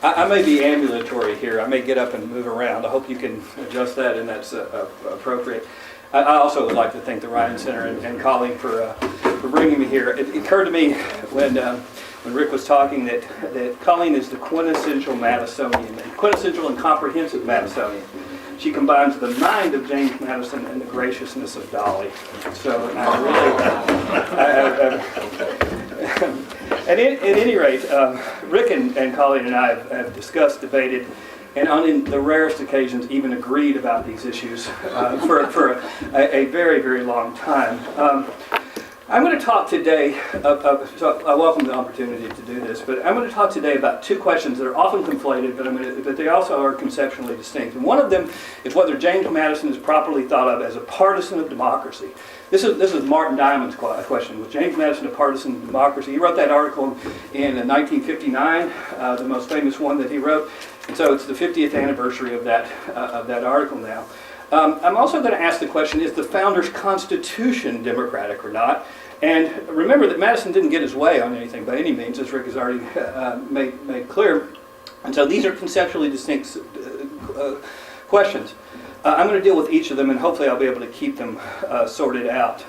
I may be ambulatory here. I may get up and move around. I hope you can adjust that and that's appropriate. I also would like to thank the Ryan Center and Colleen for bringing me here. It occurred to me when Rick was talking that Colleen is the quintessential Madisonian, quintessential and comprehensive Madisonian. She combines the mind of James Madison and the graciousness of Dolly. So at any rate, Rick and Colleen and I have discussed, debated, and on the rarest occasions even agreed about these issues for a very, very long time. I'm going to talk today, so I welcome the opportunity to do this, but I'm going to talk today about two questions that are often conflated, but they also are conceptually distinct. And one of them is whether James Madison is properly thought of as a partisan of democracy. This is Martin Diamond's question. Was James Madison a partisan of democracy? He wrote that article in 1959, the most famous one that he wrote, and so it's the 50th anniversary of that article now. I'm also going to ask the question, is the Founders' Constitution democratic or not? And remember that Madison didn't get his way on anything by any means, as Rick has already made clear. And so these are conceptually distinct questions. I'm going to deal with each of them, and hopefully I'll be able to keep them sorted out.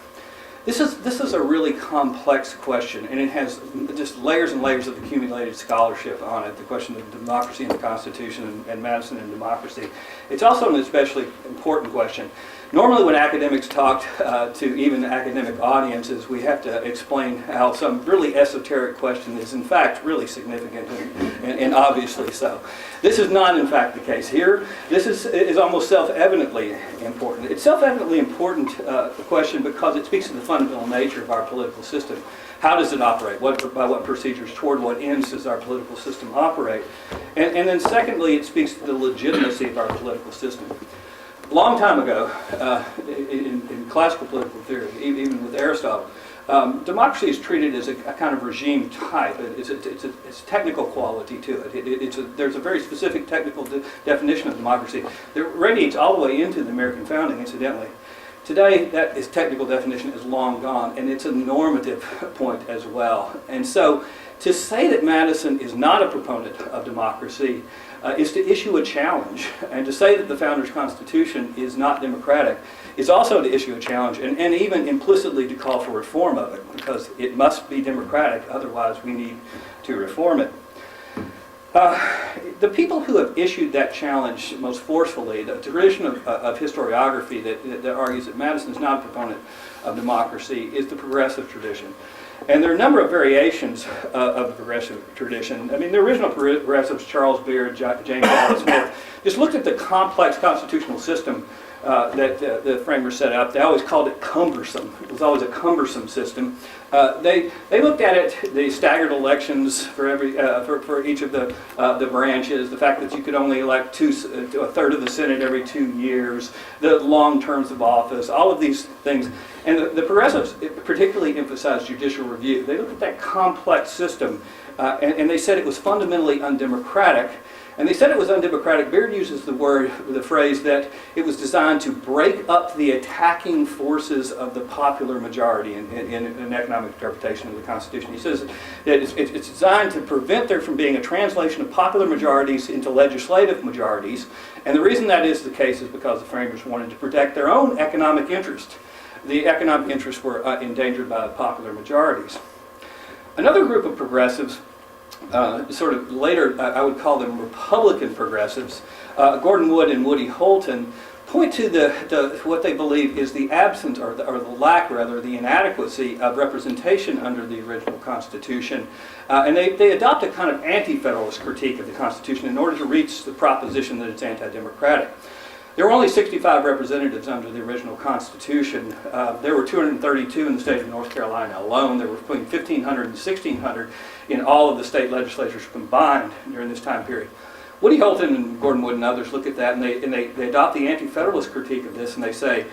This is a really complex question, and it has just layers and layers of accumulated scholarship on it, the question of democracy and the Constitution and Madison and democracy. It's also an especially important question. Normally when academics talk to even academic audiences, we have to explain how some really esoteric question is in fact really significant and obviously so. This is not in fact the case here. This is almost self-evidently important. It's self-evidently important question because it speaks to the fundamental nature of our political system. How does it operate? By what procedures, toward what ends does our political system operate? And then secondly, it speaks to the legitimacy of our political system. A long time ago, in classical political theory, even with Aristotle, democracy is treated as a kind of regime type. It's a technical quality to it. There's a very specific technical definition of democracy that radiates all the way into the American founding, incidentally. Today, that technical definition is long gone, and it's a normative point as well. And so, to say that Madison is not a proponent of democracy is to issue a challenge. And to say that the Founders' Constitution is not democratic is also to issue a challenge, and even implicitly to call for reform of it, because it must be democratic, otherwise we need to reform it. The people who have issued that challenge most forcefully, the tradition of historiography that argues that Madison is not a proponent of democracy, is the progressive tradition. And there are a number of variations of the progressive tradition. I mean, the original progressives, Charles Beard, James Allen Smith, just looked at the complex constitutional system that the framers set up. They always called it cumbersome. It was always a cumbersome system. They looked at it, the staggered elections for each of the branches, the fact that you could only elect a third of the Senate every 2 years, the long terms of office, all of these things. And the progressives particularly emphasized judicial review. They looked at that complex system and they said it was fundamentally undemocratic. And they said it was undemocratic. Beard uses the phrase that it was designed to break up the attacking forces of the popular majority in an economic interpretation of the Constitution. He says that it's designed to prevent there from being a translation of popular majorities into legislative majorities. And the reason that is the case is because the framers wanted to protect their own economic interest. The economic interests were endangered by the popular majorities. Another group of progressives, sort of later, I would call them Republican progressives, Gordon Wood and Woody Holton, point to what they believe is the absence, or the lack, rather, the inadequacy of representation under the original Constitution. And they adopt a kind of anti-federalist critique of the Constitution in order to reach the proposition that it's anti-democratic. There were only 65 representatives under the original Constitution. There were 232 in the state of North Carolina alone. There were between 1,500 and 1,600 in all of the state legislatures combined during this time period. Woody Holton and Gordon Wood and others look at that, and they adopt the anti-federalist critique of this, and they say,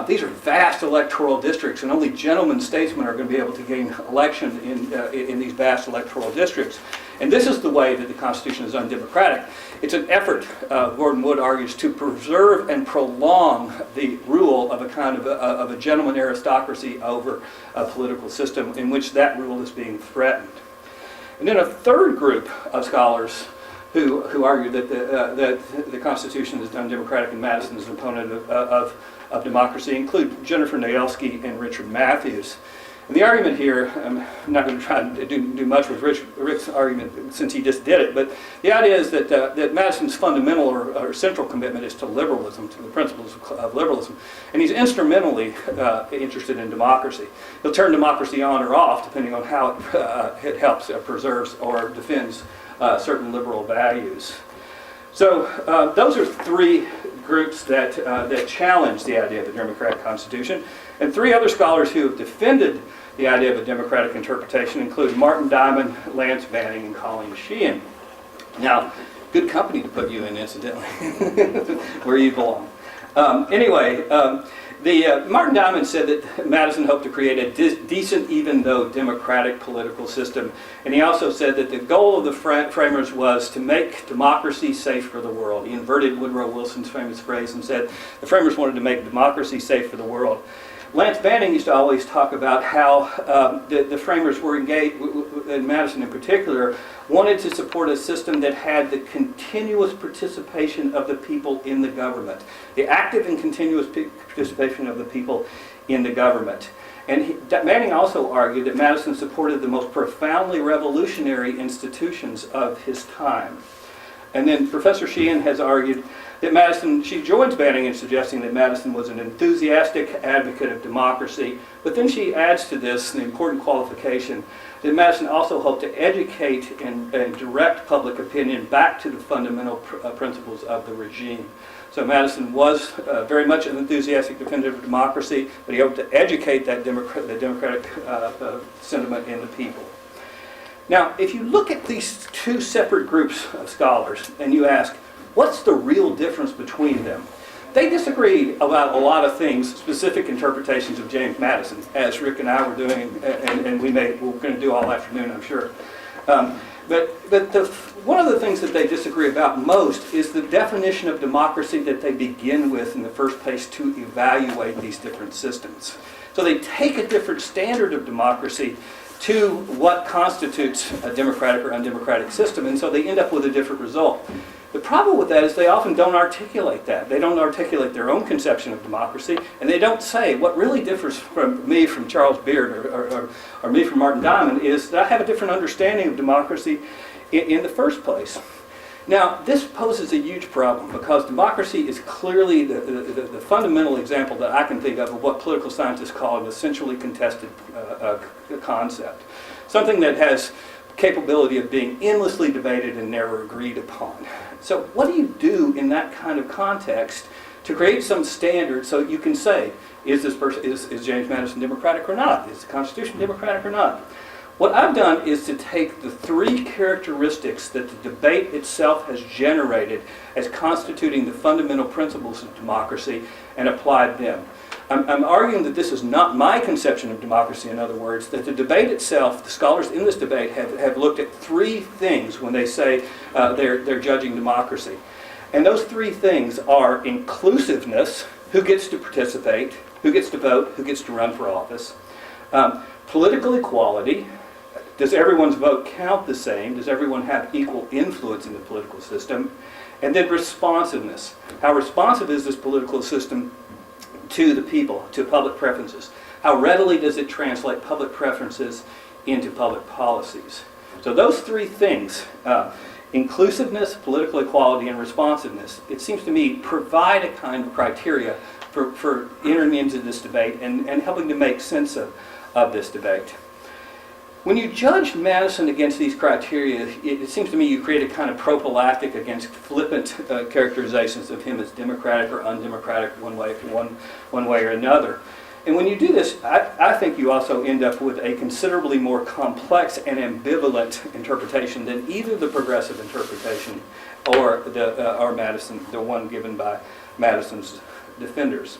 these are vast electoral districts, and only gentlemen statesmen are going to be able to gain election in these vast electoral districts. And this is the way that the Constitution is undemocratic. It's an effort, Gordon Wood argues, to preserve and prolong the rule of a kind of a gentleman aristocracy over a political system in which that rule is being threatened. And then a third group of scholars who argue that the Constitution is undemocratic and Madison is an opponent of democracy include Jennifer Naelsky and Richard Matthews. And the argument here, I'm not going to try to do much with Rick's argument since he just did it, but the idea is that Madison's fundamental or central commitment is to liberalism, to the principles of liberalism, and he's instrumentally interested in democracy. He'll turn democracy on or off depending on how it helps, preserves, or defends certain liberal values. So those are three groups that challenge the idea of a democratic constitution. And three other scholars who have defended the idea of a democratic interpretation include Martin Diamond, Lance Banning, and Colleen Sheehan. Now, good company to put you in, incidentally, where you belong. Martin Diamond said that Madison hoped to create a decent, even though democratic political system. And he also said that the goal of the framers was to make democracy safe for the world. He inverted Woodrow Wilson's famous phrase and said the framers wanted to make democracy safe for the world. Lance Banning used to always talk about how the framers were engaged, and Madison in particular, wanted to support a system that had the continuous participation of the people in the government, the active and continuous participation of the people in the government. And Banning also argued that Madison supported the most profoundly revolutionary institutions of his time. And then Professor Sheehan has argued that she joins Banning in suggesting that Madison was an enthusiastic advocate of democracy, but then she adds to this the important qualification that Madison also hoped to educate and direct public opinion back to the fundamental principles of the regime. So Madison was very much an enthusiastic defender of democracy, but he hoped to educate that the democratic sentiment in the people. Now, if you look at these two separate groups of scholars and you ask, what's the real difference between them? They disagree about a lot of things, specific interpretations of James Madison, as Rick and I were doing, and we're going to do all afternoon, I'm sure. But one of the things that they disagree about most is the definition of democracy that they begin with in the first place to evaluate these different systems. So they take a different standard of democracy to what constitutes a democratic or undemocratic system, and so they end up with a different result. The problem with that is they often don't articulate that. They don't articulate their own conception of democracy, and they don't say, what really differs from me from Charles Beard or me from Martin Diamond is that I have a different understanding of democracy in the first place. Now, this poses a huge problem because democracy is clearly the fundamental example that I can think of what political scientists call an essentially contested concept. Something that has capability of being endlessly debated and never agreed upon. So what do you do in that kind of context to create some standard so you can say, is James Madison democratic or not? Is the Constitution democratic or not? What I've done is to take the three characteristics that the debate itself has generated as constituting the fundamental principles of democracy and applied them. I'm arguing that this is not my conception of democracy, in other words, that the debate itself, the scholars in this debate have looked at three things when they say they're judging democracy. And those three things are inclusiveness, who gets to participate, who gets to vote, who gets to run for office, political equality, does everyone's vote count the same, does everyone have equal influence in the political system, and then responsiveness, how responsive is this political system to the people, to public preferences? How readily does it translate public preferences into public policies? So those three things, Inclusiveness, political equality, and responsiveness, it seems to me, provide a kind of criteria for entering into this debate and helping to make sense of this debate. When you judge Madison against these criteria, it seems to me you create a kind of prophylactic against flippant characterizations of him as democratic or undemocratic one way or another. And when you do this, I think you also end up with a considerably more complex and ambivalent interpretation than either the progressive interpretation or Madison, the one given by Madison's defenders.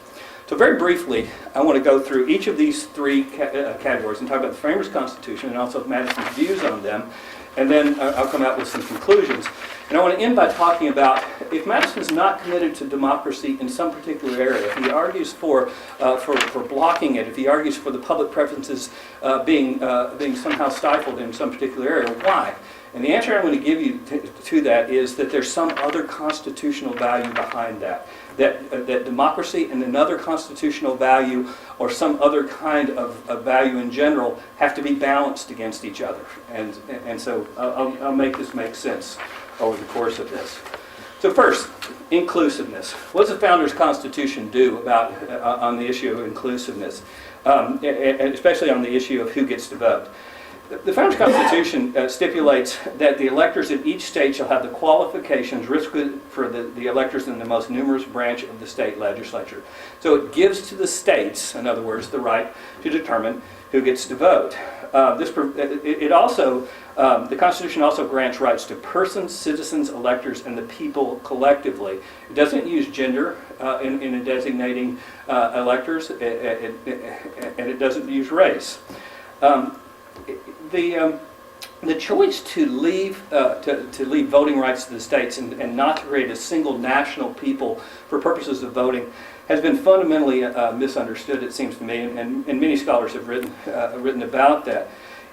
So very briefly, I want to go through each of these three categories and talk about the Framers' Constitution and also Madison's views on them, and then I'll come out with some conclusions. And I want to end by talking about if Madison's not committed to democracy in some particular area, if he argues for blocking it, if he argues for the public preferences being somehow stifled in some particular area, why? And the answer I'm going to give you to that is that there's some other constitutional value behind that. That democracy and another constitutional value or some other kind of value in general have to be balanced against each other. And so I'll make this make sense over the course of this. So first, inclusiveness. What does the Founders' Constitution do about on the issue of inclusiveness, and especially on the issue of who gets to vote? The Founders' Constitution stipulates that the electors in each state shall have the qualifications requisite for the electors in the most numerous branch of the state legislature. So it gives to the states, in other words, the right to determine who gets to vote. The Constitution also grants rights to persons, citizens, electors, and the people collectively. It doesn't use gender in designating electors, and it doesn't use race. The choice to leave voting rights to the states and not to create a single national people for purposes of voting has been fundamentally misunderstood, it seems to me, and many scholars have written about that.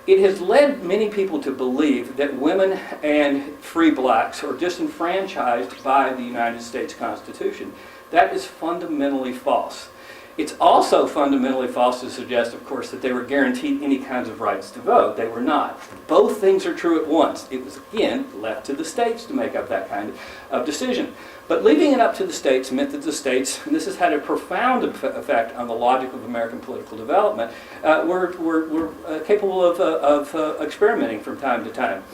It has led many people to believe that women and free blacks are disenfranchised by the United States Constitution. That is fundamentally false. It's also fundamentally false to suggest, of course, that they were guaranteed any kinds of rights to vote. They were not. Both things are true at once. It was, again, left to the states to make up that kind of decision. But leaving it up to the states meant that the states, and this has had a profound effect on the logic of American political development, were capable of experimenting from time to time.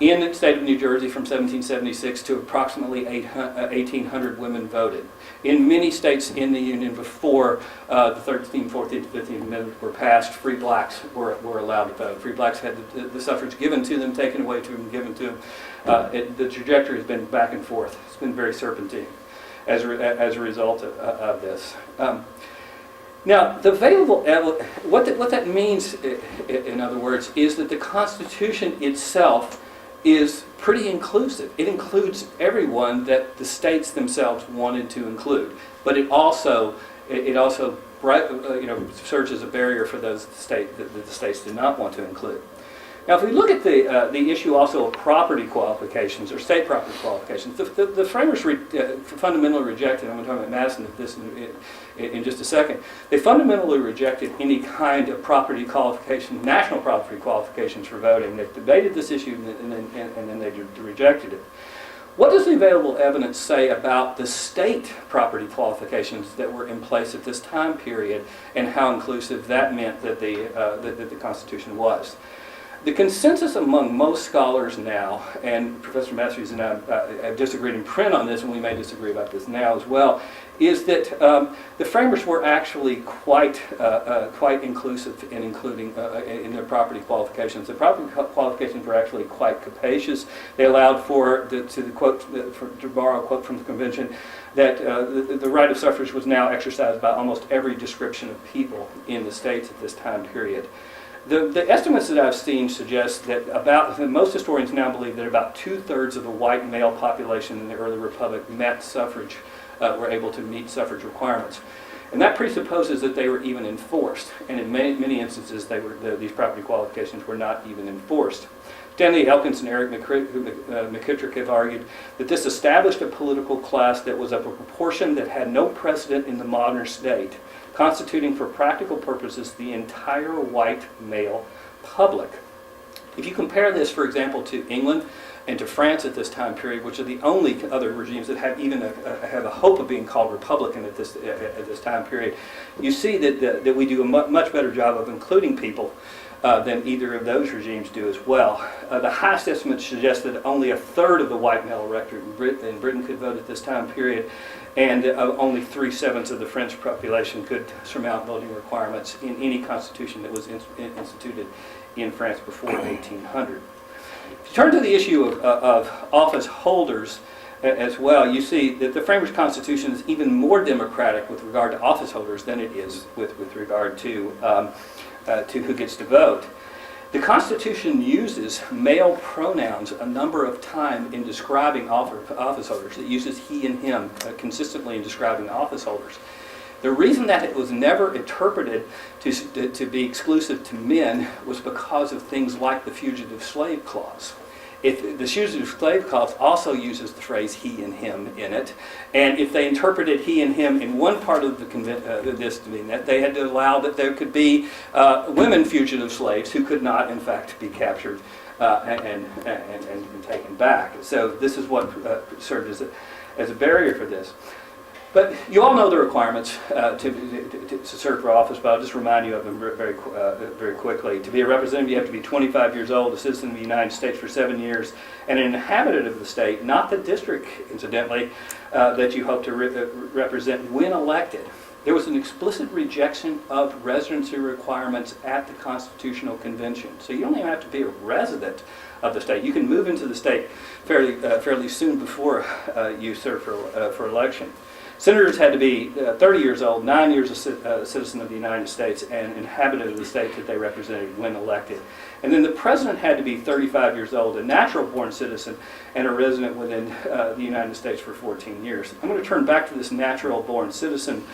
In the state of New Jersey from 1776 to approximately 1,800 women voted. In many states in the Union before the 13th, 14th, 15th Amendments were passed, free blacks were allowed to vote. Free blacks had the suffrage given to them, taken away to them, given to them. The trajectory has been back and forth. It's been very serpentine as a result of this. Now, the available what that means, in other words, is that the Constitution itself is pretty inclusive. It includes everyone that the states themselves wanted to include, but it also serves as a barrier for those that the states did not want to include. Now, if we look at the issue also of property qualifications or state property qualifications, the framers fundamentally rejected. I'm going to talk about Madison in just a second. They fundamentally rejected any kind of property qualification, national property qualifications for voting. They debated this issue and then they rejected it. What does the available evidence say about the state property qualifications that were in place at this time period and how inclusive that meant that the Constitution was? The consensus among most scholars now, and Professor Matthews and I have disagreed in print on this, and we may disagree about this now as well, is that the framers were actually quite inclusive in including in their property qualifications. The property qualifications were actually quite capacious. They allowed to borrow a quote from the convention, that the right of suffrage was now exercised by almost every description of people in the states at this time period. The estimates that I've seen suggest that most historians now believe that about 2/3 of the white male population in the early republic met suffrage, were able to meet suffrage requirements. And that presupposes that they were even enforced. And in many instances, these property qualifications were not even enforced. Stanley Elkins and Eric McKittrick have argued that this established a political class that was of a proportion that had no precedent in the modern state, constituting for practical purposes the entire white male public. If you compare this, for example, to England, and to France at this time period, which are the only other regimes that have even have a hope of being called Republican at this time period, you see that we do a much better job of including people than either of those regimes do as well. The highest estimates suggest that only a third of the white male electorate in Britain could vote at this time period, and only 3/7 of the French population could surmount voting requirements in any constitution that was instituted in France before 1800. If you turn to the issue of office holders as well, you see that the Framers' Constitution is even more democratic with regard to office holders than it is with regard to who gets to vote. The Constitution uses male pronouns a number of times in describing office holders. It uses he and him consistently in describing office holders. The reason that it was never interpreted to be exclusive to men was because of things like the Fugitive Slave Clause. The Fugitive Slave Clause also uses the phrase he and him in it, and if they interpreted he and him in one part of this to mean that, they had to allow that there could be women fugitive slaves who could not, in fact, be captured and taken back. So this is what served as a barrier for this. But you all know the requirements to serve for office, but I'll just remind you of them very quickly. To be a representative, you have to be 25 years old, a citizen of the United States for 7 years, and an inhabitant of the state, not the district, incidentally, that you hope to represent when elected. There was an explicit rejection of residency requirements at the Constitutional Convention. So you don't even have to be a resident of the state. You can move into the state fairly soon before you serve for election. Senators had to be 30 years old, 9 years a citizen of the United States, and inhabitant of the state that they represented when elected. And then the president had to be 35 years old, a natural-born citizen, and a resident within the United States for 14 years. I'm going to turn back to this natural-born citizen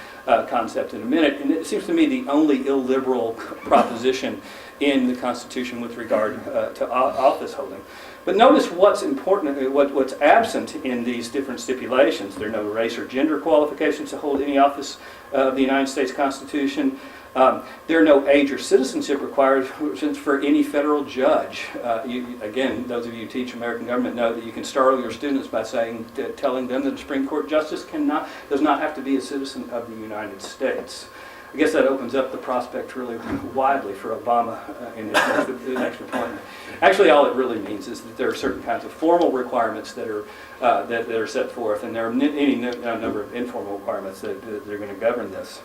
concept in a minute, and it seems to me the only illiberal proposition in the Constitution with regard to office holding. But notice what's important, what's absent in these different stipulations. There are no race or gender qualifications to hold any office of the United States Constitution. There are no age or citizenship requirements for any federal judge. Again, those of you who teach American government know that you can startle your students by telling them that a Supreme Court justice does not have to be a citizen of the United States. I guess that opens up the prospect really widely for Obama in his next appointment. Actually, all it really means is that there are certain kinds of formal requirements that are set forth, and there are any number of informal requirements that are going to govern this.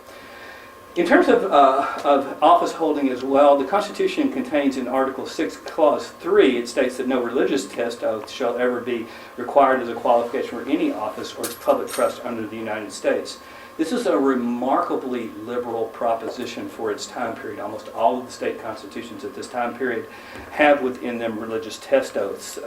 In terms of office holding as well, the Constitution contains in Article 6, Clause 3, it states that no religious test oath shall ever be required as a qualification for any office or public trust under the United States. This is a remarkably liberal proposition for its time period. Almost all of the state constitutions at this time period have within them religious test oaths.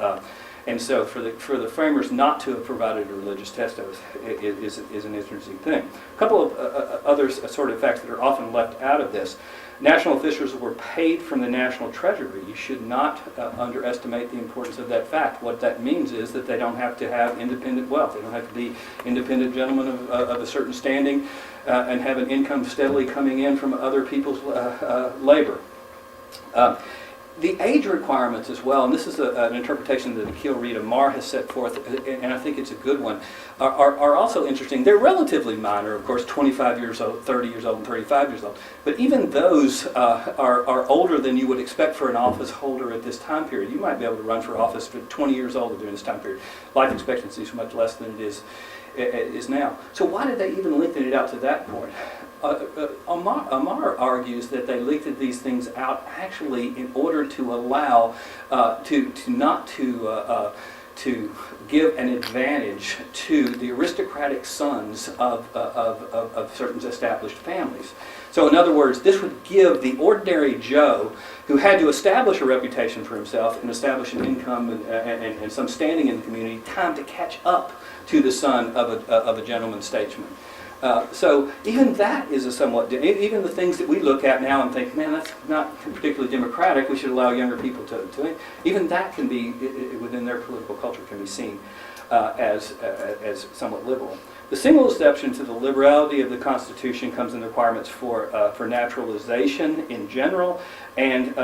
And so for the framers not to have provided a religious test oath is an interesting thing. A couple of other sort of facts that are often left out of this. National officials were paid from the national treasury. You should not underestimate the importance of that fact. What that means is that they don't have to have independent wealth. They don't have to be independent gentlemen of a certain standing and have an income steadily coming in from other people's labor. The age requirements as well, and this is an interpretation that Akil Reed Amar has set forth, and I think it's a good one, are also interesting. They're relatively minor, of course, 25 years old, 30 years old, and 35 years old. But even those are older than you would expect for an office holder at this time period. You might be able to run for office for 20 years old during this time period. Life expectancy is much less than it is now. So why did they even lengthen it out to that point? Amar argues that they lengthened these things out actually in order to allow to give an advantage to the aristocratic sons of certain established families. So in other words, this would give the ordinary Joe, who had to establish a reputation for himself and establish an income and some standing in the community, time to catch up to the son of a gentleman statesman. So even that is a somewhat, even the things that we look at now and think, man, that's not particularly democratic, we should allow younger people to even that can be, within their political culture, can be seen as somewhat liberal. The single exception to the liberality of the Constitution comes in the requirements for naturalization in general, and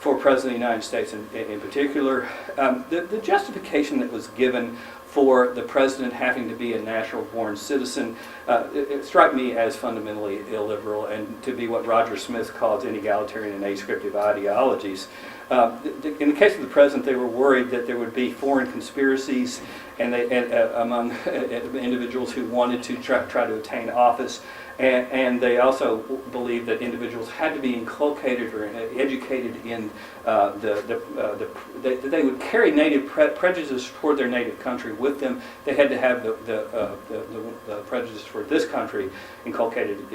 for President of the United States in particular. The justification that was given for the president having to be a natural-born citizen, it struck me as fundamentally illiberal and to be what Roger Smith calls inegalitarian and ascriptive ideologies. In the case of the president, they were worried that there would be foreign conspiracies among individuals who wanted to try to attain office. And they also believed that individuals had to be inculcated or educated in that they would carry native prejudices toward their native country with them. They had to have the prejudice for this country inculcated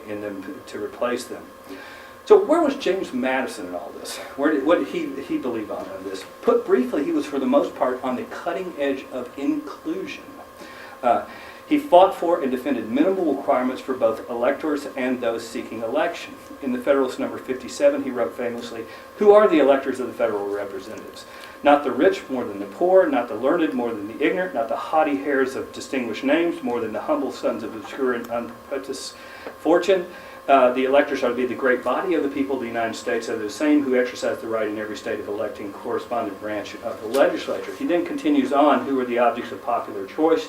in them to replace them. So where was James Madison in all this? What did he believe on this? Put briefly, he was for the most part on the cutting edge of inclusion. He fought for and defended minimal requirements for both electors and those seeking election. In the Federalist number 57, he wrote famously, "Who are the electors of the federal representatives? Not the rich more than the poor, not the learned more than the ignorant, not the haughty heirs of distinguished names more than the humble sons of obscure and unpretentious fortune. The electors are to be the great body of the people of the United States, are the same who exercise the right in every state of electing correspondent branch of the legislature." He then continues on, "Who are the objects of popular choice?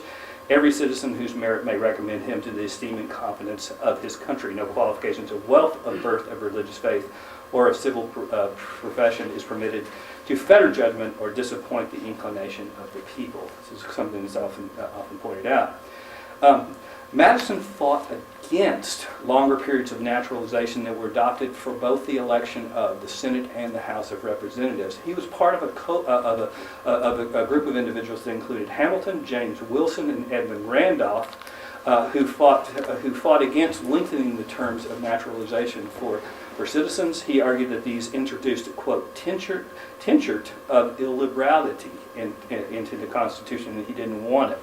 Every citizen whose merit may recommend him to the esteem and confidence of his country. No qualifications of wealth, of birth, of religious faith, or of civil profession is permitted to fetter judgment or disappoint the inclination of the people." This is something that's often pointed out. Madison fought against longer periods of naturalization that were adopted for both the election of the Senate and the House of Representatives. He was part of a group of individuals that included Hamilton, James Wilson, and Edmund Randolph, who fought against lengthening the terms of naturalization for citizens. He argued that these introduced a, quote, tincture of illiberality into the Constitution, and he didn't want it.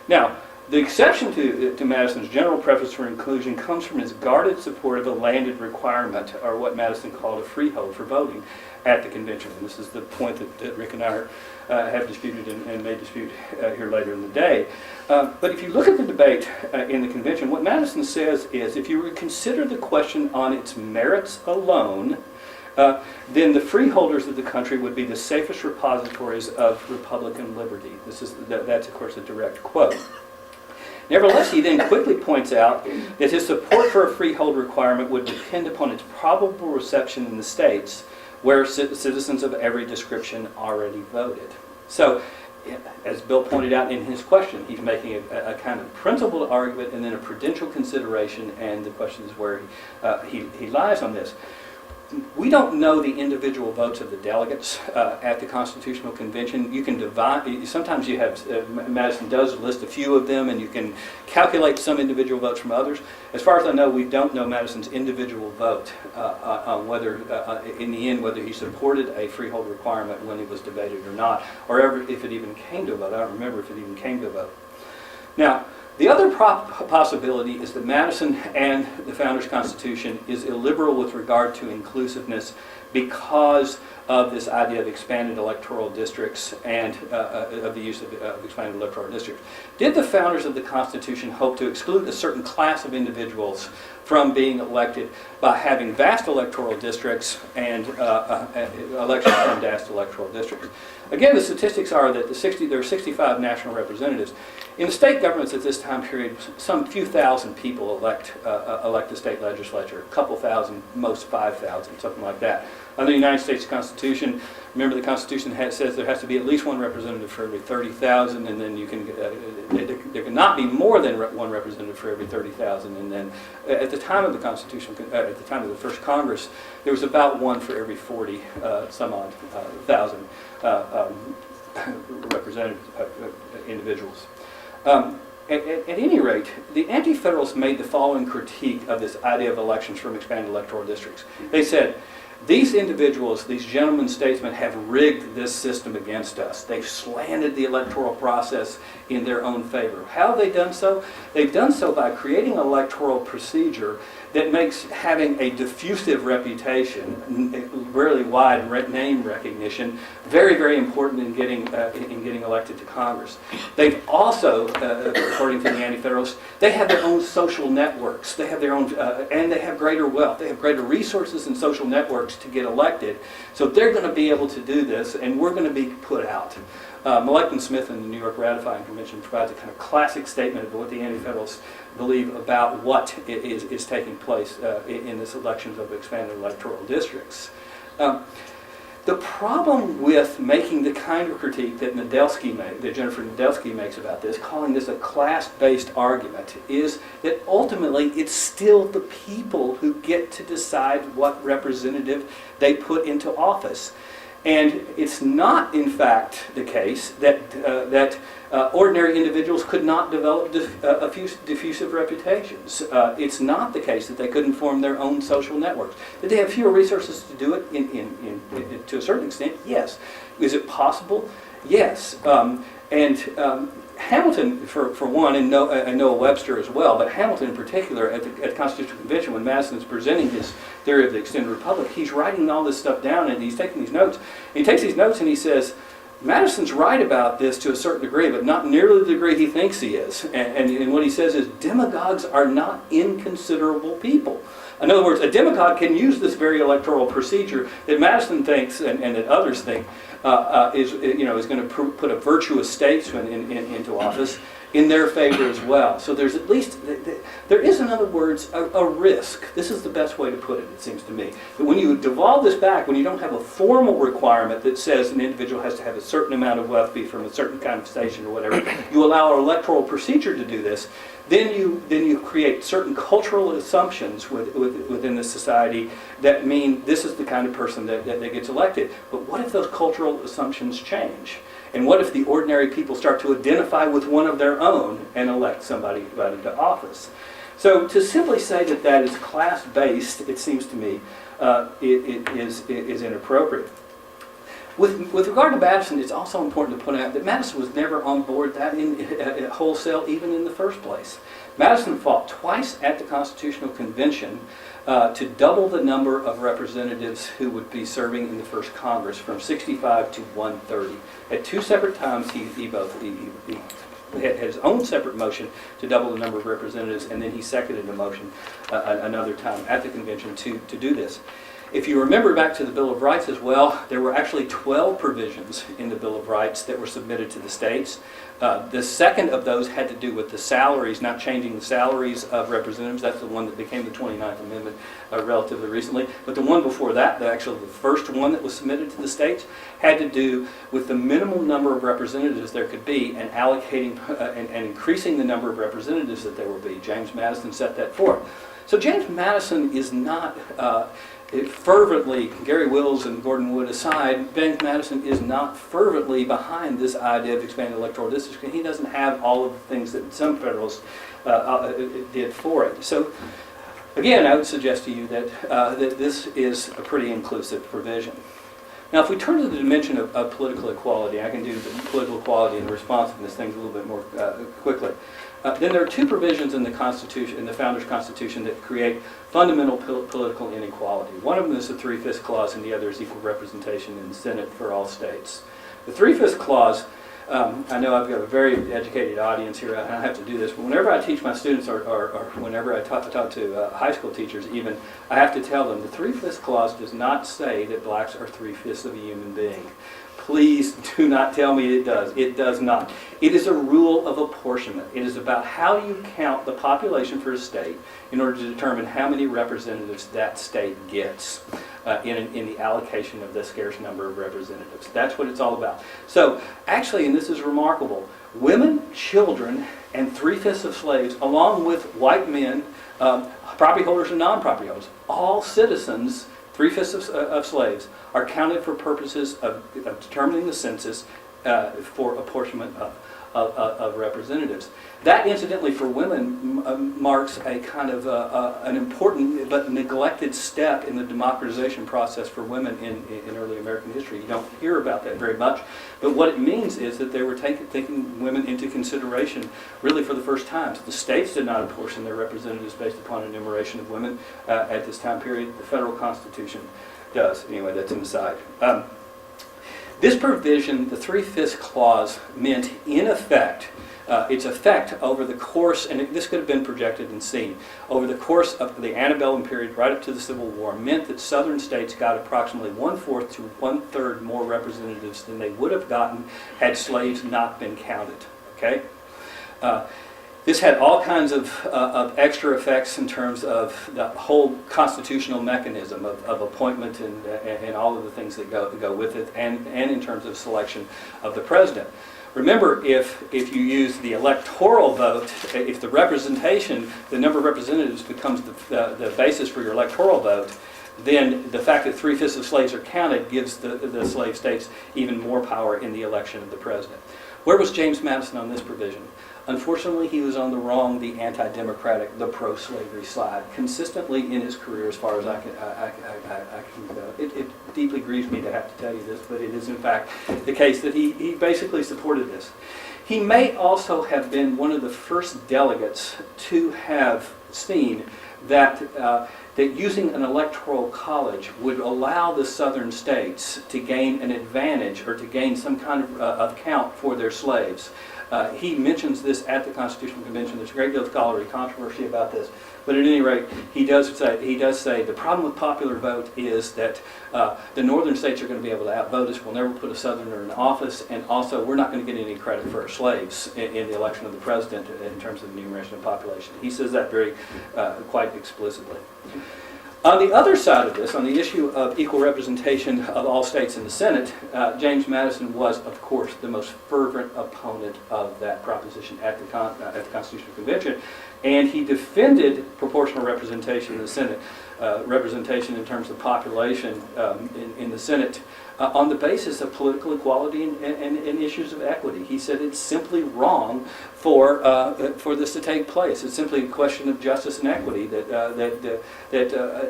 Now, the exception to Madison's general preference for inclusion comes from his guarded support of a landed requirement, or what Madison called a freehold for voting at the convention. And this is the point that Rick and I have disputed and may dispute here later in the day. But if you look at the debate in the convention, what Madison says is, if you consider the question on its merits alone, then the freeholders of the country would be the safest repositories of Republican liberty. That's of course a direct quote. Nevertheless, he then quickly points out that his support for a freehold requirement would depend upon its probable reception in the states where citizens of every description already voted. So, as Bill pointed out in his question, he's making a kind of principled argument and then a prudential consideration, and the question is where he lies on this. We don't know the individual votes of the delegates at the Constitutional Convention. You can divide, sometimes you have, Madison does list a few of them, and you can calculate some individual votes from others. As far as I know, we don't know Madison's individual vote on whether, in the end, whether he supported a freehold requirement when it was debated or not, or ever, if it even came to a vote. I don't remember if it even came to a vote. Now, the other possibility is that Madison and the Founders' Constitution is illiberal with regard to inclusiveness because of this idea of expanded electoral districts and of the use of expanded electoral districts. Did the founders of the Constitution hope to exclude a certain class of individuals from being elected by having vast electoral districts and elections from vast electoral districts? Again, the statistics are that there are 65 national representatives. In the state governments at this time period, some few thousand people elect the state legislature, a couple thousand, most 5,000, something like that. Under the United States Constitution, remember the Constitution says there has to be at least one representative for every 30,000, and then you can there cannot be more than one representative for every 30,000. And then at the time of the Constitution, at the time of the first Congress, there was about one for every 40 some odd thousand representative individuals. At any rate, the Anti-Federalists made the following critique of this idea of elections from expanded electoral districts. They said, these individuals, these gentlemen statesmen, have rigged this system against us. They've slanted the electoral process in their own favor. How have they done so? They've done so by creating an electoral procedure that makes having a diffusive reputation, really wide name recognition, very, very important in getting elected to Congress. They've also, according to the Anti-Federalists, they have their own social networks. They have their own, and they have greater wealth. They have greater resources and social networks networks to get elected. So they're going to be able to do this, and we're going to be put out. Malek Smith in the New York Ratifying Convention provides a kind of classic statement of what the Anti-Federalists believe about what is taking place in this elections of expanded electoral districts. The problem with making the kind of critique that Jennifer Nedelsky makes about this, calling this a class-based argument, is that ultimately it's still the people who get to decide what representative they put into office. And it's not, in fact, the case that ordinary individuals could not develop diffusive reputations. It's not the case that they couldn't form their own social networks. Did they have fewer resources to do it to a certain extent? Yes. Is it possible? Yes. Hamilton, for one, and Noah Webster as well, but Hamilton in particular, at the Constitutional Convention, when Madison is presenting his theory of the extended republic, he's writing all this stuff down and he's taking these notes. He takes these notes and he says, Madison's right about this to a certain degree, but not nearly the degree he thinks he is. And what he says is, demagogues are not inconsiderable people. In other words, a demagogue can use this very electoral procedure that Madison thinks and that others think is going to put a virtuous statesman into office in their favor as well. So there's at least, there is, in other words, a risk. This is the best way to put it seems to me. That when you devolve this back, when you don't have a formal requirement that says an individual has to have a certain amount of wealth, be from a certain kind of station or whatever, you allow an electoral procedure to do this, then you create certain cultural assumptions within the society that mean this is the kind of person that gets elected. But what if those cultural assumptions change? And what if the ordinary people start to identify with one of their own and elect somebody to office? So to simply say that is class-based, it seems to me, it is inappropriate. With regard to Madison, it's also important to point out that Madison was never on board that in wholesale, even in the first place. Madison fought twice at the Constitutional Convention to double the number of representatives who would be serving in the first Congress, from 65 to 130. At two separate times, he had his own separate motion to double the number of representatives, and then he seconded a motion another time at the convention to do this. If you remember back to the Bill of Rights as well, there were actually 12 provisions in the Bill of Rights that were submitted to the states. The second of those had to do with the salaries, not changing the salaries of representatives. That's the one that became the 29th Amendment relatively recently. But the one before that, the first one that was submitted to the states, had to do with the minimum number of representatives there could be and allocating and increasing the number of representatives that there would be. James Madison set that forth. So James Madison is not fervently, Gary Wills and Gordon Wood aside, James Madison is not fervently behind this idea of expanded electoral districts. He doesn't have all of the things that some Federalists did for it. So, again, I would suggest to you that this is a pretty inclusive provision. Now, if we turn to the dimension of political equality, I can do the political equality and responsiveness things a little bit more quickly. Then there are two provisions in the Constitution, in the Founders' Constitution, that create fundamental political inequality. One of them is the 3/5 clause, and the other is equal representation in the Senate for all states. The 3/5 clause, I know I've got a very educated audience here, and I have to do this, but whenever I teach my students, or whenever I talk to high school teachers even, I have to tell them the 3/5 clause does not say that blacks are 3/5 of a human being. Please do not tell me it does. It does not. It is a rule of apportionment. It is about how you count the population for a state in order to determine how many representatives that state gets in the allocation of the scarce number of representatives. That's what it's all about. So, actually, and this is remarkable, women, children, and 3/5 of slaves, along with white men, property holders and non-property holders, all citizens, 3/5 of slaves, are counted for purposes of determining the census for apportionment of representatives. That, incidentally, for women marks a kind of an important but neglected step in the democratization process for women in early American history. You don't hear about that very much, but what it means is that they were taking women into consideration really for the first time. So the states did not apportion their representatives based upon enumeration of women at this time period. The federal Constitution does. Anyway, that's an aside. This provision, the 3/5 clause, meant in effect, its effect over the course, and this could have been projected and seen, over the course of the antebellum period right up to the Civil War, meant that southern states got approximately 1/4 to 1/3 more representatives than they would have gotten had slaves not been counted. Okay? This had all kinds of extra effects in terms of the whole constitutional mechanism of appointment and all of the things that go with it, and in terms of selection of the president. Remember, if you use the electoral vote, if the representation, the number of representatives becomes the basis for your electoral vote, then the fact that 3/5 of slaves are counted gives the slave states even more power in the election of the president. Where was James Madison on this provision? Unfortunately, he was on the anti-democratic, the pro-slavery side, consistently in his career as far as I can go. It deeply grieves me to have to tell you this, but it is in fact the case that he basically supported this. He may also have been one of the first delegates to have seen that using an electoral college would allow the southern states to gain an advantage or to gain some kind of count for their slaves. He mentions this at the Constitutional Convention. There's a great deal of scholarly controversy about this, but at any rate, he does say the problem with popular vote is that the northern states are going to be able to outvote us. We'll never put a southerner in office, and also we're not going to get any credit for our slaves in the election of the president in terms of the enumeration of population. He says that very quite explicitly. On the other side of this, on the issue of equal representation of all states in the Senate, James Madison was, of course, the most fervent opponent of that proposition at the Constitutional Convention, and he defended proportional representation in the Senate, representation in terms of population in the Senate, on the basis of political equality and issues of equity. He said it's simply wrong for this to take place. It's simply a question of justice and equity that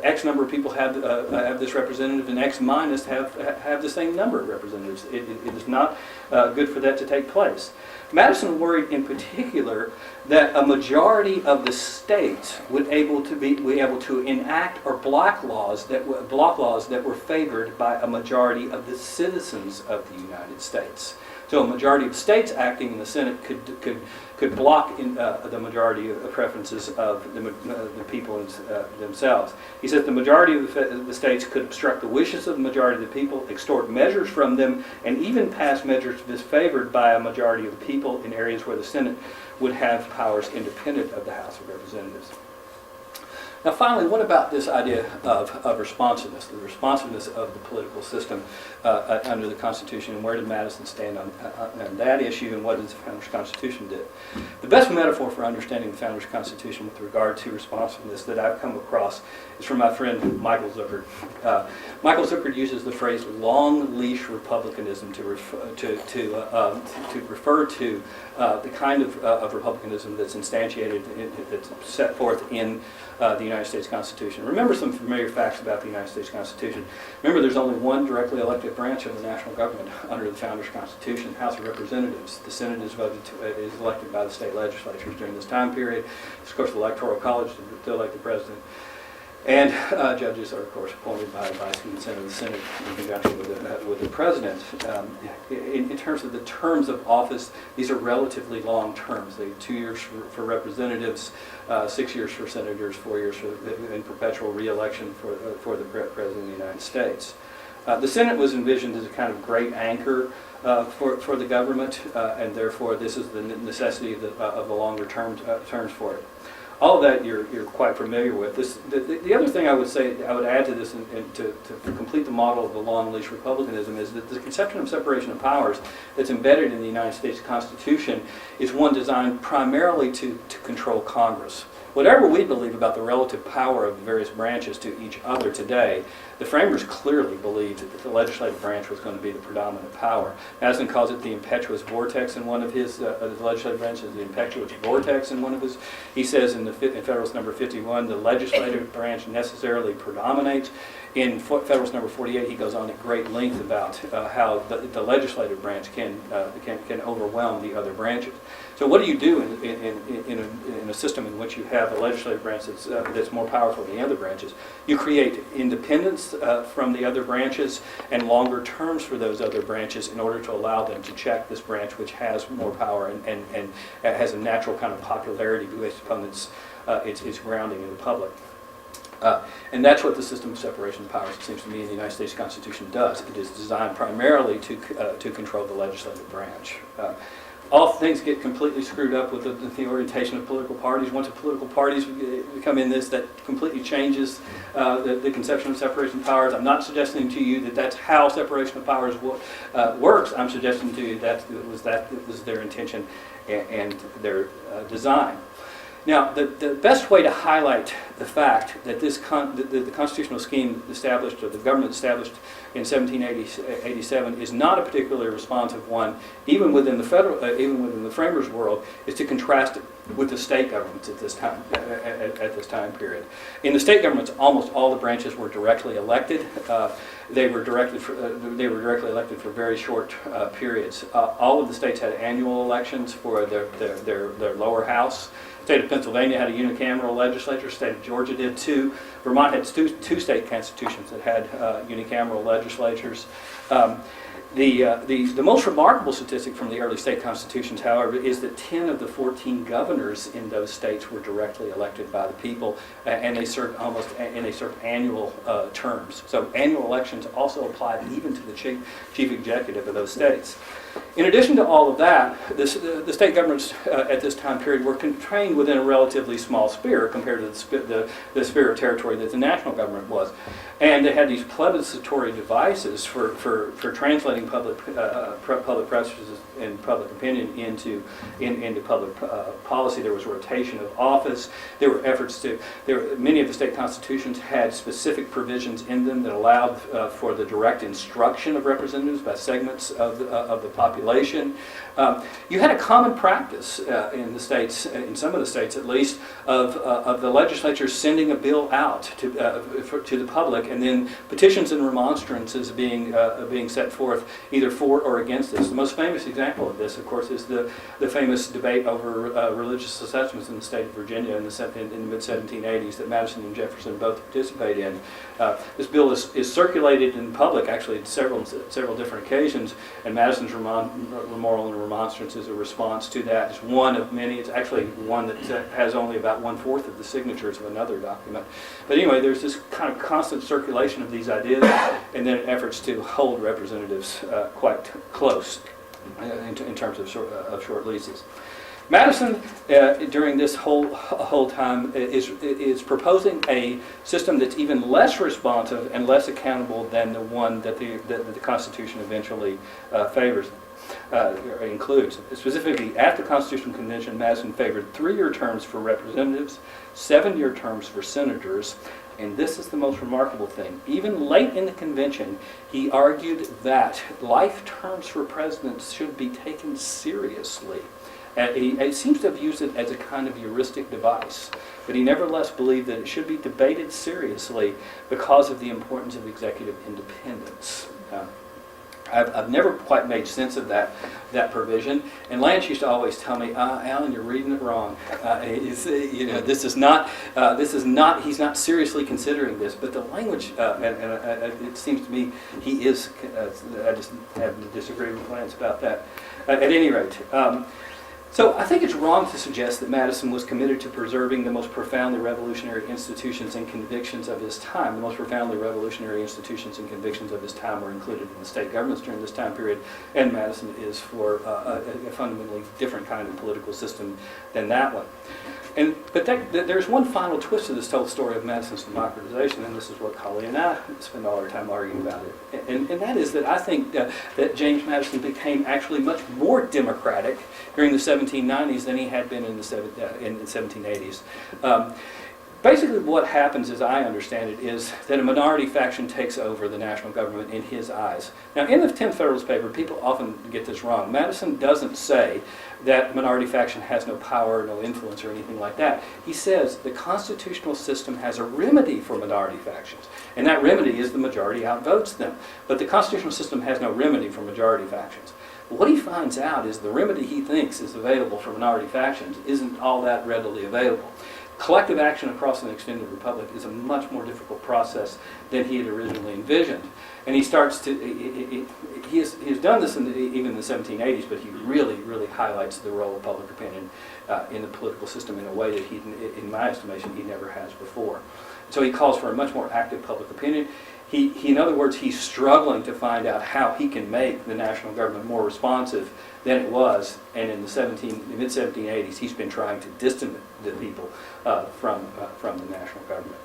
X number of people have this representative and X minus have the same number of representatives. It is not good for that to take place. Madison worried in particular that a majority of the states would be able to enact or block laws that were favored by a majority of the citizens of the United States. So a majority of states acting in the Senate could block the majority of preferences of the people themselves. He said the majority of the states could obstruct the wishes of the majority of the people, extort measures from them, and even pass measures disfavored by a majority of the people in areas where the Senate would have powers independent of the House of Representatives. Now finally, what about this idea of responsiveness, the responsiveness of the political system under the Constitution, and where did Madison stand on that issue, and what does the Founders' Constitution do? The best metaphor for understanding the Founders' Constitution with regard to responsiveness that I've come across is from my friend Michael Zuckert. Michael Zuckert uses the phrase long leash republicanism to refer to the kind of republicanism that's instantiated, that's set forth in the United States Constitution. Remember some familiar facts about the United States Constitution. Remember, there's only one directly elected branch of the national government under the Founders' Constitution, House of Representatives. The Senate is elected by the state legislatures during this time period. Of course, the Electoral College to elect the president. And judges are, of course, appointed by advice and consent of the Senate in conjunction with the president. In terms of the terms of office, these are relatively long terms. 2 years for representatives, 6 years for senators, 4 years in perpetual re-election for the president of the United States. The Senate was envisioned as a kind of great anchor for the government, and therefore this is the necessity of the longer terms for it. All of that you're quite familiar with. The other thing I would add to this, and to complete the model of the long leash republicanism, is that the conception of separation of powers that's embedded in the United States Constitution is one designed primarily to control Congress. Whatever we believe about the relative power of the various branches to each other today, the framers clearly believed that the legislative branch was going to be the predominant power. Madison calls it the impetuous vortex in one of his legislative branches, the impetuous vortex in one of his. He says in Federalist number 51, the legislative branch necessarily predominates. In Federalist number 48, he goes on at great length about how the legislative branch can overwhelm the other branches. So what do you do in a system in which you have a legislative branch that's more powerful than the other branches? You create independence from the other branches and longer terms for those other branches in order to allow them to check this branch which has more power and has a natural kind of popularity based upon its grounding in the public. And that's what the system of separation of powers, it seems to me, in the United States Constitution does. It is designed primarily to control the legislative branch. All things get completely screwed up with the orientation of political parties. Once the political parties become in this, that completely changes the conception of separation of powers. I'm not suggesting to you that that's how separation of powers works. I'm suggesting to you that it was their intention and their design. Now, the best way to highlight the fact that the constitutional scheme established, or the government established in 1787, is not a particularly responsive one, even within the framers' world, is to contrast it with the state governments at this time period. In the state governments, almost all the branches were directly elected. They were directly elected for very short periods. All of the states had annual elections for their lower house. The state of Pennsylvania had a unicameral legislature. The state of Georgia did too. Vermont had two state constitutions that had unicameral legislatures. The most remarkable statistic from the early state constitutions, however, is that 10 of the 14 governors in those states were directly elected by the people, and they served annual terms. So annual elections also applied even to the chief executive of those states. In addition to all of that, the state governments at this time period were contained within a relatively small sphere compared to the sphere of territory that the national government was. And they had these plebiscitary devices for translating public preferences and public opinion into public policy. There was rotation of office. There were efforts many of the state constitutions had specific provisions in them that allowed for the direct instruction of representatives by segments of the population. You had a common practice in the states, in some of the states at least, of the legislature sending a bill out to the public, and then petitions and remonstrances being set forth either for or against this. The most famous example of this, of course, is the famous debate over religious assessments in the state of Virginia in the mid-1780s that Madison and Jefferson both participate in. This bill is circulated in public, actually, at several different occasions, and Madison's memorial and remonstrance is a response to that. It's one of many. It's actually one that has only about 1/4 of the signatures of another document. But anyway, there's this kind of constant circulation of these ideas, and then efforts to hold representatives quite close in terms of short leases. Madison, during this whole time, is proposing a system that's even less responsive and less accountable than the one that the Constitution eventually includes. Specifically, at the Constitutional Convention, Madison favored 3-year terms for representatives, 7-year terms for senators, and this is the most remarkable thing. Even late in the convention, he argued that life terms for presidents should be taken seriously. He seems to have used it as a kind of heuristic device, but he nevertheless believed that it should be debated seriously because of the importance of executive independence. I've never quite made sense of that provision, and Lance used to always tell me, "Alan, you're reading it wrong. This is not. He's not seriously considering this." But the language, it seems to me, he is. I just have to disagree with Lance about that. At any rate. So I think it's wrong to suggest that Madison was committed to preserving the most profoundly revolutionary institutions and convictions of his time. The most profoundly revolutionary institutions and convictions of his time were included in the state governments during this time period, and Madison is for a fundamentally different kind of political system than that one. But there's one final twist to this whole story of Madison's democratization, and this is what Holly and I spend all our time arguing about it. And that is that I think that James Madison became actually much more democratic during the 1790s than he had been in the 1780s. Basically what happens, as I understand it, is that a minority faction takes over the national government in his eyes. Now, in the 10th Federalist Paper, people often get this wrong. Madison doesn't say that minority faction has no power, no influence, or anything like that. He says the constitutional system has a remedy for minority factions, and that remedy is the majority outvotes them. But the constitutional system has no remedy for majority factions. What he finds out is the remedy he thinks is available for minority factions isn't all that readily available. Collective action across an extended republic is a much more difficult process than he had originally envisioned. And he starts to, he has done this even in the 1780s, but he really, really highlights the role of public opinion in the political system in a way that he, in my estimation, he never has before. So he calls for a much more active public opinion. He, in other words, he's struggling to find out how he can make the national government more responsive than it was, and in the mid-1780s, he's been trying to distance the people from the national government.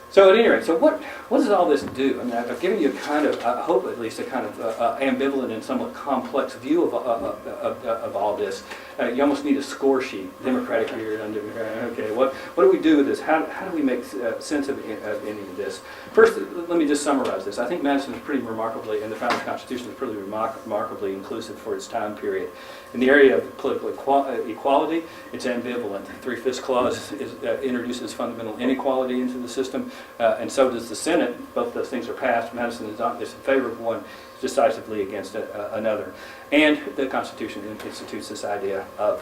So at any rate, so what does all this do? I mean, I've given you a kind of, I hope at least, a kind of ambivalent and somewhat complex view of all this. You almost need a score sheet, Democratic here, undemocratic. Okay, what do we do with this? How do we make sense of any of this? First, let me just summarize this. I think Madison is pretty remarkably, and the Founders Constitution is pretty remarkably inclusive for its time period. In the area of political equality, it's ambivalent. The 3/5 clause introduces fundamental inequality into the system, and so does the Senate. Both those things are passed. Madison is in favor of one, decisively against another. And the Constitution institutes this idea of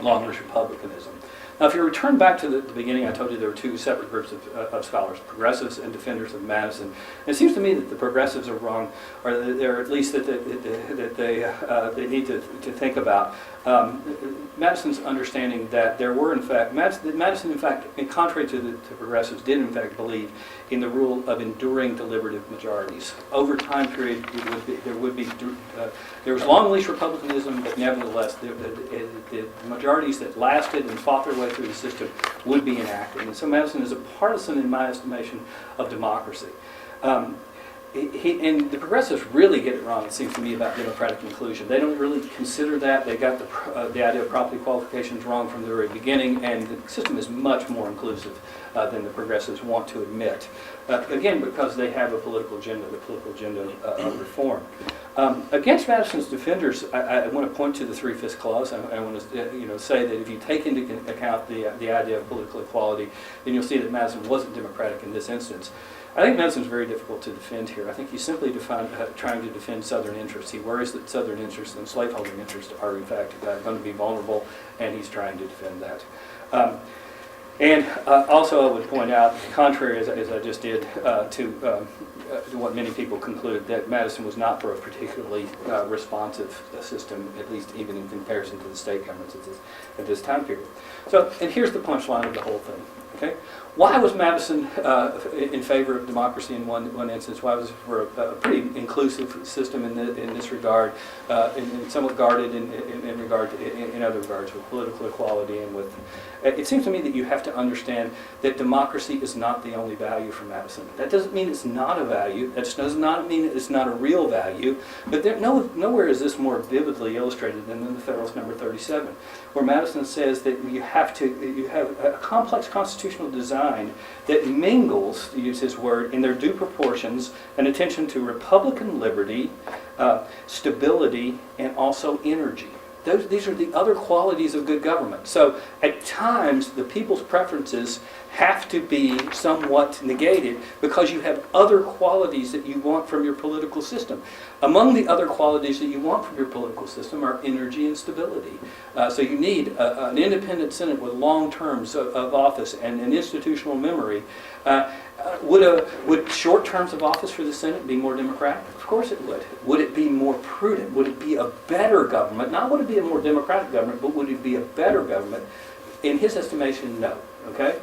long-range republicanism. Now, if you return back to the beginning, I told you there were two separate groups of scholars, progressives and defenders of Madison. And it seems to me that the progressives are wrong, or they're at least that they need to think about Madison's understanding that there were, in fact, Madison, in fact, contrary to the progressives, did in fact believe in the rule of enduring deliberative majorities. Over time period, there was long leash republicanism, but nevertheless, the majorities that lasted and fought their way through the system would be enacted. And so Madison is a partisan, in my estimation, of democracy. And the progressives really get it wrong, it seems to me, about democratic inclusion. They don't really consider that. They got the idea of property qualifications wrong from the very beginning, and the system is much more inclusive than the progressives want to admit. Again, because they have a political agenda, the political agenda of reform. Against Madison's defenders, I want to point to the 3/5 clause. I want to say that if you take into account the idea of political equality, then you'll see that Madison wasn't democratic in this instance. I think Madison's very difficult to defend here. I think he's simply trying to defend Southern interests. He worries that Southern interests and slaveholding interests are, in fact, going to be vulnerable, and he's trying to defend that. And also, I would point out, contrary as I just did to what many people conclude, that Madison was not for a particularly responsive system, at least even in comparison to the state governments at this time period. So, and here's the punchline of the whole thing. Okay, why was Madison in favor of democracy in one instance? Why was it for a pretty inclusive system in this regard, and somewhat guarded in other regards, with political equality and with? It seems to me that you have to understand that democracy is not the only value for Madison. That doesn't mean it's not a value. That does not mean it's not a real value. But nowhere is this more vividly illustrated than in the Federalist Number 37, where Madison says that you have a complex constitutional design that mingles, to use his word, in their due proportions, an attention to Republican liberty, stability, and also energy. These are the other qualities of good government. So at times, the people's preferences have to be somewhat negated because you have other qualities that you want from your political system. Among the other qualities that you want from your political system are energy and stability. So you need an independent Senate with long terms of office and an institutional memory. Would short terms of office for the Senate be more democratic? Of course it would. Would it be more prudent? Would it be a better government? Not would it be a more democratic government, but would it be a better government? In his estimation, no. Okay?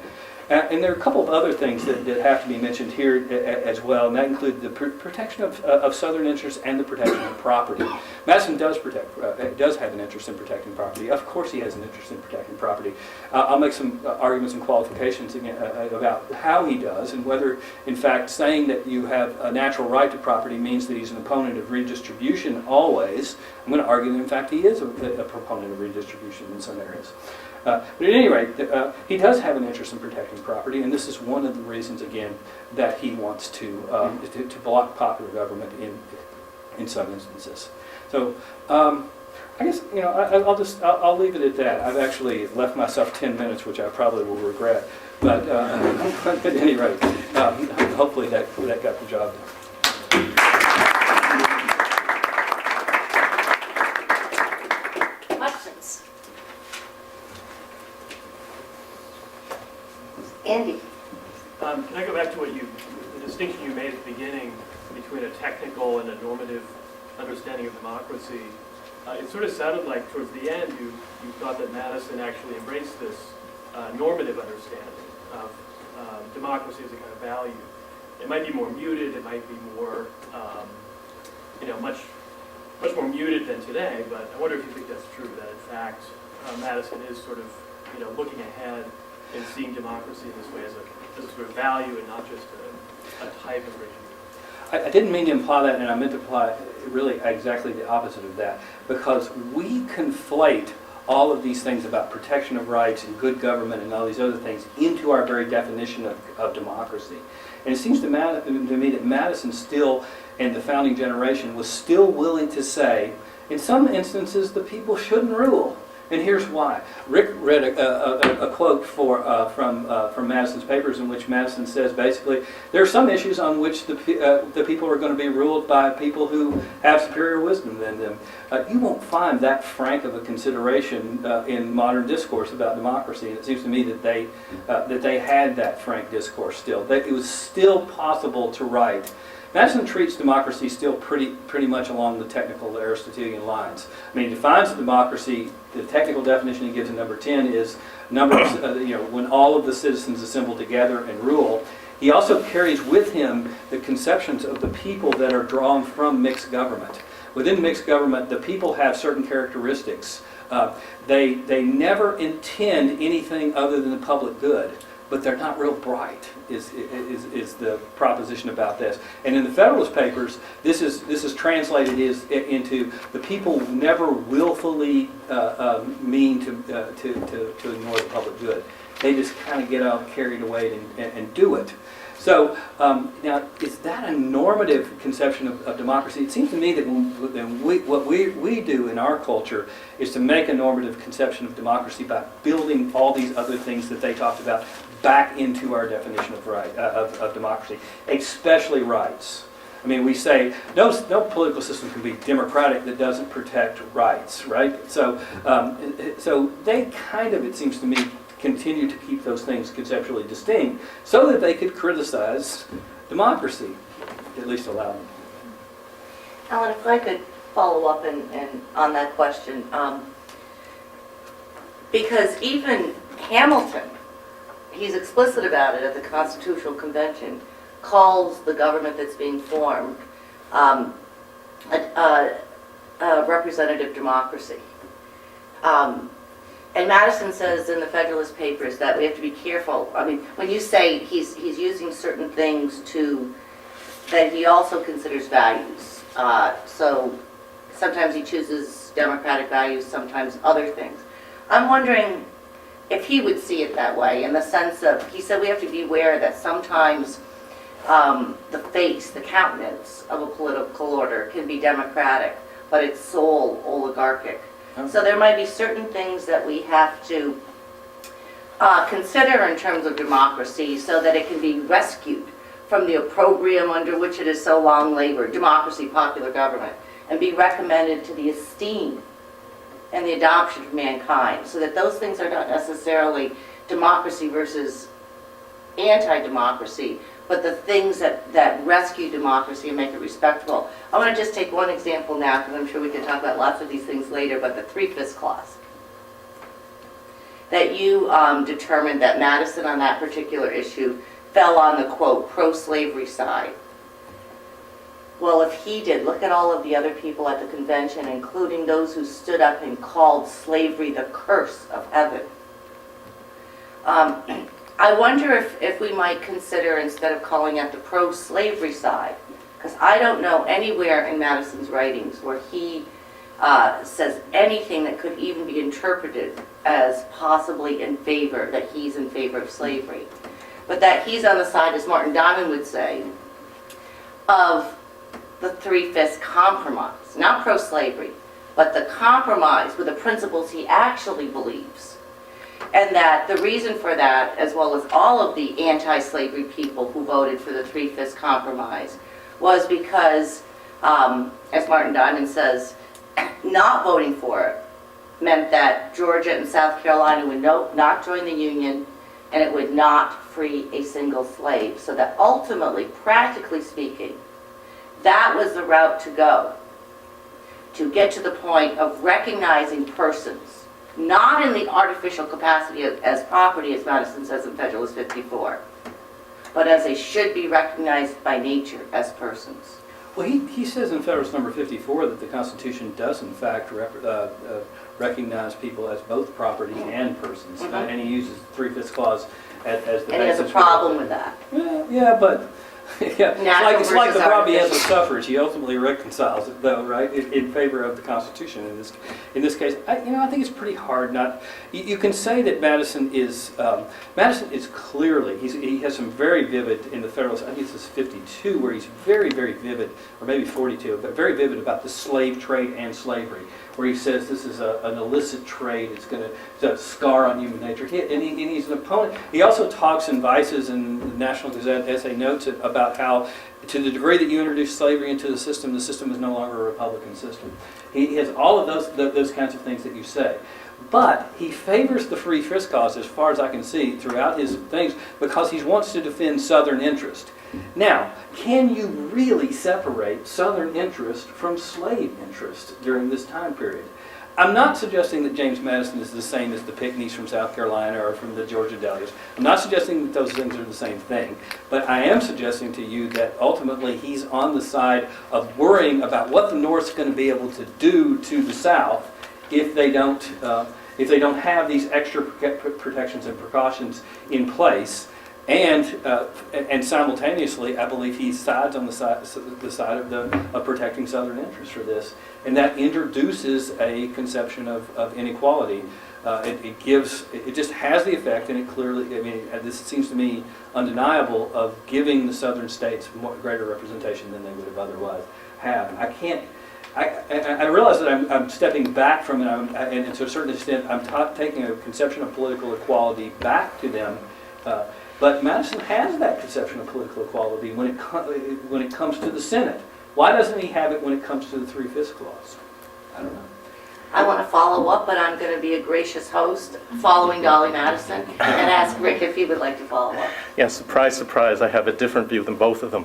And there are a couple of other things that have to be mentioned here as well, and that include the protection of Southern interests and the protection of property. Madison does have an interest in protecting property. Of course he has an interest in protecting property. I'll make some arguments and qualifications again, about how he does, and whether, in fact, saying that you have a natural right to property means that he's an opponent of redistribution always. I'm going to argue that, in fact, he is a proponent of redistribution in some areas. But at any rate, he does have an interest in protecting property, and this is one of the reasons, again, that he wants to block popular government in some instances. So I guess I'll leave it at that. I've actually left myself 10 minutes, which I probably will regret. But at any rate, hopefully that got the job done. Andy? Can I go back to the distinction you made at the beginning between a technical and a normative understanding of democracy? It sort of sounded like towards the end you thought that Madison actually embraced this normative understanding of democracy as a kind of value. It might be more muted, it might be more, much more muted than today, but I wonder if you think that's true, that in fact Madison is sort of, looking ahead and seeing democracy in this way as a sort of value and not just a type of regime. I didn't mean to imply that, and I meant to imply really exactly the opposite of that, because we conflate all of these things about protection of rights and good government and all these other things into our very definition of democracy. And it seems to me that Madison still, and the founding generation, was still willing to say, in some instances, the people shouldn't rule. And here's why. Rick read a quote from Madison's papers in which Madison says basically there are some issues on which the people are going to be ruled by people who have superior wisdom than them. You won't find that frank of a consideration in modern discourse about democracy. And it seems to me that they had that frank discourse still. That it was still possible to write. Madison treats democracy still pretty much along the technical Aristotelian lines. I mean, he defines democracy. The technical definition he gives in number 10 is when all of the citizens assemble together and rule. He also carries with him the conceptions of the people that are drawn from mixed government. Within mixed government, the people have certain characteristics. They never intend anything other than the public good, but they're not real bright, is the proposition about this. And in the Federalist Papers, this is translated into the people never willfully mean to ignore the public good. They just kind of get out carried away and do it. So now, is that a normative conception of democracy? It seems to me that what we do in our culture is to make a normative conception of democracy by building all these other things that they talked about back into our definition of democracy, especially rights. I mean, we say no political system can be democratic that doesn't protect rights, right? So they kind of, it seems to me, continue to keep those things conceptually distinct so that they could criticize democracy, at least allow them. Alan, if I could follow up on that question, because even Hamilton, he's explicit about it at the Constitutional Convention, calls the government that's being formed a representative democracy. And Madison says in the Federalist Papers that we have to be careful. I mean, when you say he's using certain things that he also considers values. So sometimes he chooses democratic values, sometimes other things. I'm wondering if he would see it that way, in the sense of, he said we have to be aware that sometimes the face, the countenance of a political order can be democratic, but its soul oligarchic. So there might be certain things that we have to consider in terms of democracy so that it can be rescued from the opprobrium under which it has so long labored, democracy, popular government, and be recommended to the esteem and the adoption of mankind, so that those things are not necessarily democracy versus anti-democracy, but the things that rescue democracy and make it respectable. I want to just take one example now, because I'm sure we can talk about lots of these things later, but the three-fifths clause. That you determined that Madison on that particular issue fell on the, quote, pro-slavery side. Well, if he did, look at all of the other people at the convention, including those who stood up and called slavery the curse of heaven. I wonder if we might consider, instead of calling it the pro-slavery side, because I don't know anywhere in Madison's writings where he says anything that could even be interpreted as possibly in favor, that he's in favor of slavery. But that he's on the side, as Martin Diamond would say, of the three-fifths compromise. Not pro-slavery, but the compromise with the principles he actually believes. And that the reason for that, as well as all of the anti-slavery people who voted for the three-fifths compromise, was because, as Martin Diamond says, not voting for it meant that Georgia and South Carolina would not join the Union, and it would not free a single slave, so that ultimately, practically speaking, that was the route to go, to get to the point of recognizing persons, not in the artificial capacity as property, as Madison says in Federalist 54, but as they should be recognized by nature as persons. Well, he says in Federalist number 54 that the Constitution does in fact recognize people as both property and persons, and he uses the 3/5 clause as the basis. And he has a problem with that. Yeah, but yeah, it's like the versus property has a artificial. suffrage. He ultimately reconciles it, though, right, in favor of the Constitution. In this case, I think it's pretty hard not. You can say that Madison is clearly he has some very vivid in the Federalist. I think it's 52 where he's very vivid, or maybe 42, but very vivid about the slave trade and slavery, where he says this is an illicit trade. It's going to scar on human nature. And he's an opponent. He also talks in Vices and the National Gazette essay notes about how, to the degree that you introduce slavery into the system is no longer a Republican system. He has all of those kinds of things that you say. But he favors the free fist cause, as far as I can see, throughout his things, because he wants to defend Southern interest. Now, can you really separate Southern interest from slave interest during this time period? I'm not suggesting that James Madison is the same as the Pinckneys from South Carolina or from the Georgia Delegates. I'm not suggesting that those things are the same thing. But I am suggesting to you that ultimately he's on the side of worrying about what the North's going to be able to do to the South if they don't have these extra protections and precautions in place. And simultaneously, I believe he sides on the side of protecting Southern interests for this, and that introduces a conception of inequality. It just has the effect, and it clearly, I mean, this seems to me undeniable, of giving the Southern states greater representation than they would have otherwise have. I realize that I'm stepping back from it, and to a certain extent, I'm taking a conception of political equality back to them. But Madison has that conception of political equality when it comes to the Senate. Why doesn't he have it when it comes to the 3/5 clause? I don't know. I want to follow up, but I'm going to be a gracious host following Dolly Madison and ask Rick if he would like to follow up. Yeah, surprise, surprise, I have a different view than both of them.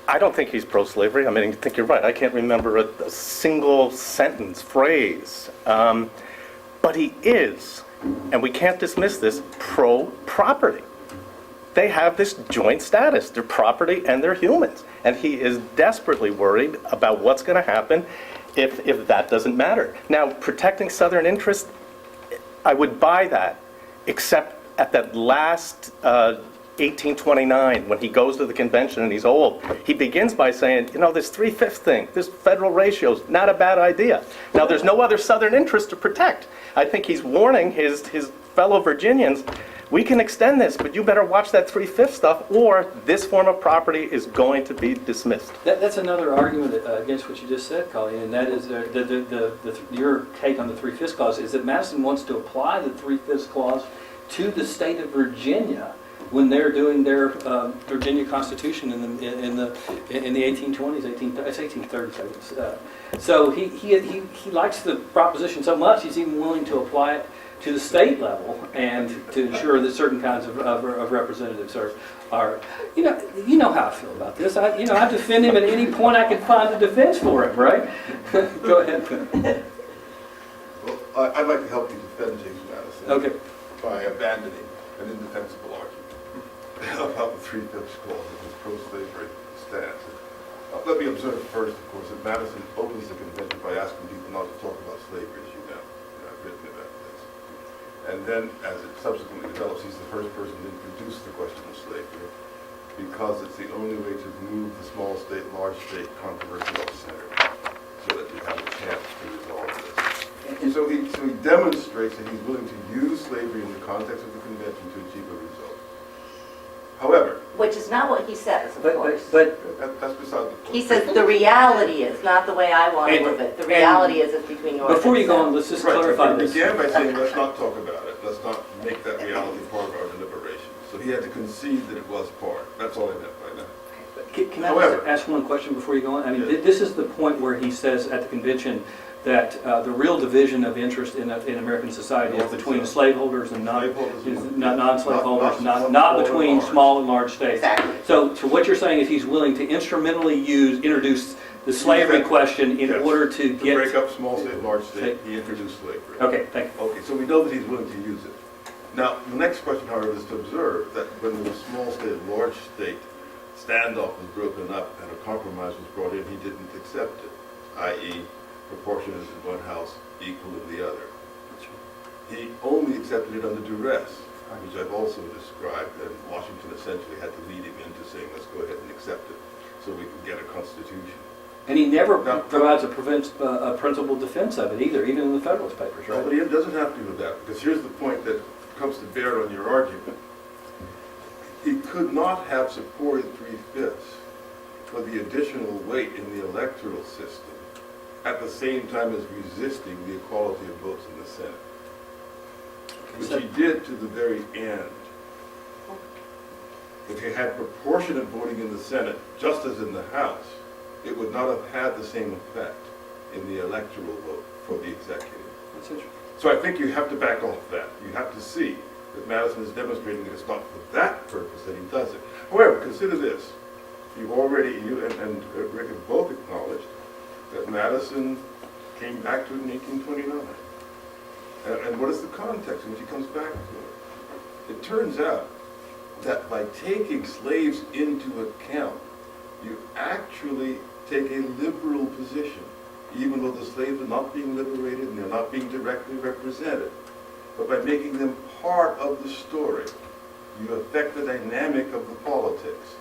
I don't think he's pro-slavery. I mean, I think you're right. I can't remember a single sentence, phrase. But he is, and we can't dismiss this, pro-property. They have this joint status. They're property and they're humans. And he is desperately worried about what's going to happen if that doesn't matter. Now, protecting Southern interests, I would buy that, except at that last 1829, when he goes to the convention and he's old, he begins by saying, you know, this 3/5 thing, this federal ratio is not a bad idea. Now, there's no other Southern interest to protect. I think he's warning his fellow Virginians, we can extend this, but you better watch that 3/5 stuff, or this form of property is going to be dismissed. That's another argument against what you just said, Colleen, and that is your take on the 3/5 clause is that Madison wants to apply the 3/5 clause to the state of Virginia when they're doing their Virginia Constitution in the 1820s, it's 1830s. So he likes the proposition so much he's even willing to apply it to the state level and to ensure that certain kinds of representatives are you know how I feel about this. I defend him at any point I can find a defense for him, right? Go ahead. Well, I'd like to help you defend James Madison. Okay. By abandoning an indefensible argument about the 3/5 clause of his pro-slavery stance. Let me observe first, of course, that Madison opens the convention by asking people not to talk about slavery, as you know. I've written about this. And then, as it subsequently develops, he's the first person to introduce the question of slavery, because it's the only way to move the small state, large state controversy off center, so that we have a chance to resolve this. So he demonstrates that he's willing to use slavery in the context of the convention to achieve a result. However, Which is not what he says, of course. But that's beside the point. He says the reality is, not the way I want to live it. The reality is it's between North before and you go on, South. let's just Right, clarify he this. began by saying, let's not talk about it. Let's not make that reality part of our deliberation. So he had to concede that it was part. That's all I meant by that. Can I However- just ask one question before you go on? I mean, Yes. this is the point where he says at the convention that the real division of interest in American society is between slaveholders and non-slaveholders, not between small and large states. Exactly. So what you're saying is he's willing to instrumentally introduce the slavery question in Yes. order to To get... break up small state, large state, he introduced slavery. Okay, thank you. Okay, so we know that he's willing to use it. Now, the next question, however, is to observe that when the small state, large state standoff was broken up and a compromise was brought in, he didn't accept it, i.e. proportionate in one house, equal in the other. He only accepted it under duress, which I've also described, and Washington essentially had to lead him into saying, let's go ahead and accept it so we can get a constitution. And he never Now- provides a principled defense of it either, even in the Federalist Papers, right? But he doesn't have to do that, because here's the point that comes to bear on your argument. He could not have supported 3/5 for the additional weight in the electoral system at the same time as resisting the equality of votes in the Senate, which he did to the very end. If he had proportionate voting in the Senate, just as in the House, it would not have had the same effect in the electoral vote for the executive. That's interesting. So I think you have to back off that. You have to see that Madison is demonstrating that it's not for that purpose that he does it. However, consider this. You and Rick have both acknowledged that Madison came back to it in 1829. And what is the context in which he comes back to it? It turns out that by taking slaves into account, you actually take a liberal position, even though the slaves are not being liberated and they're not being directly represented. But by making them part of the story, you affect the dynamic of the politics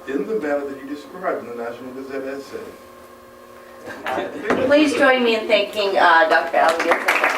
in the manner that you described in the National Gazette essay. Please join me in thanking Dr. Allen Gibson.